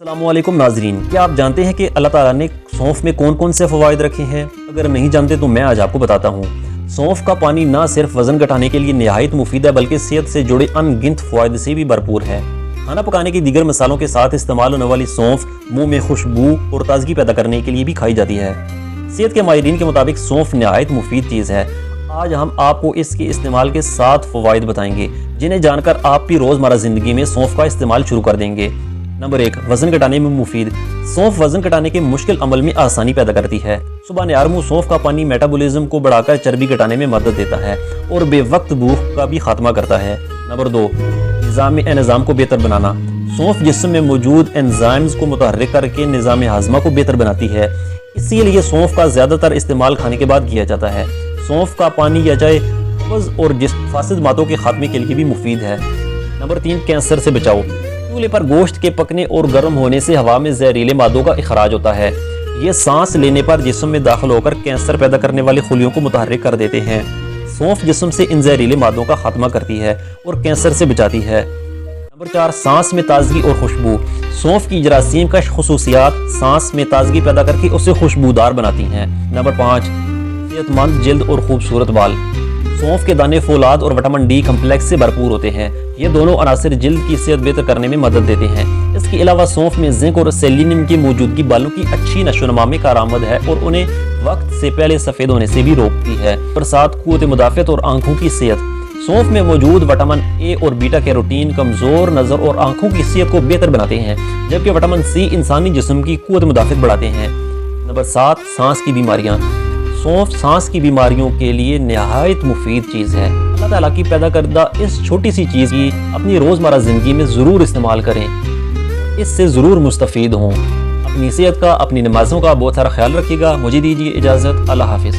السلام علیکم ناظرین، کیا آپ جانتے ہیں کہ اللہ تعالیٰ نے سونف میں کون کون سے فوائد رکھے ہیں؟ اگر نہیں جانتے تو میں آج آپ کو بتاتا ہوں۔ سونف کا پانی نہ صرف وزن گھٹانے کے لیے نہایت مفید ہے بلکہ صحت سے جڑے ان گنت فوائد سے بھی بھرپور ہے۔ کھانا پکانے کی دیگر مسالوں کے ساتھ استعمال ہونے والی سونف منہ میں خوشبو اور تازگی پیدا کرنے کے لیے بھی کھائی جاتی ہے۔ صحت کے ماہرین کے مطابق سونف نہایت مفید چیز ہے۔ آج ہم آپ کو اس کے استعمال کے 7 فوائد بتائیں گے جنہیں جان کر آپ بھی روزمرہ زندگی میں سونف کا استعمال شروع کر دیں گے۔ نمبر 1، وزن گھٹانے میں مفید۔ سونف وزن گھٹانے کے مشکل عمل میں آسانی پیدا کرتی ہے۔ صبح نہار منہ سونف کا پانی میٹابولزم کو بڑھا کر چربی گھٹانے میں مدد دیتا ہے اور بے وقت بھوک کا بھی خاتمہ کرتا ہے۔ نمبر 2، نظام کو بہتر بنانا۔ سونف جسم میں موجود انزائمز کو متحرک کر کے نظام ہاضمہ کو بہتر بناتی ہے، اسی لیے سونف کا زیادہ تر استعمال کھانے کے بعد کیا جاتا ہے۔ سونف کا پانی یا چائے قبض اور فاسد مادوں کے خاتمے کے لیے بھی مفید ہے۔ نمبر 3، کینسر سے بچاؤ۔ چولہے پر گوشت کے پکنے اور گرم ہونے سے ہوا میں زہریلے مادوں کا اخراج ہوتا ہے۔ یہ سانس لینے پر جسم میں داخل ہو کر کینسر پیدا کرنے والے خلیوں کو متحرک کر دیتے ہیں۔ سونف جسم سے ان زہریلے مادوں کا خاتمہ کرتی ہے اور کینسر سے بچاتی ہے۔ نمبر 4، سانس میں تازگی اور خوشبو۔ سونف کی جراثیم کش خصوصیات سانس میں تازگی پیدا کر کے اسے خوشبودار بناتی ہیں۔ نمبر 5، صحت مند جلد اور خوبصورت بال۔ سونف کے دانے فولاد اور وٹامن ڈی کمپلیکس سے بھرپور ہوتے ہیں۔ یہ دونوں عناصر جلد کی صحت بہتر کرنے میں مدد دیتے ہیں۔ اس کے علاوہ سونف میں زنک اور سیلینیم کی موجودگی بالوں کی اچھی نشو و نما میں کارآمد ہے اور انہیں وقت سے پہلے سفید ہونے سے بھی روکتی ہے۔ نمبر 7، قوت مدافعت اور آنکھوں کی صحت۔ سونف میں موجود وٹامن اے اور بیٹا کیروٹین کمزور نظر اور آنکھوں کی صحت کو بہتر بناتے ہیں، جبکہ وٹامن سی انسانی جسم کی قوت مدافعت بڑھاتے ہیں۔ نمبر 7، سانس کی بیماریاں۔ سونف سانس کی بیماریوں کے لیے نہایت مفید چیز ہے۔ اللہ تعالیٰ کی پیدا کردہ اس چھوٹی سی چیز کی اپنی روزمرہ زندگی میں ضرور استعمال کریں، اس سے ضرور مستفید ہوں۔ اپنی صحت کا، اپنی نمازوں کا بہت سارا خیال رکھیے گا۔ مجھے دیجیے اجازت۔ اللہ حافظ۔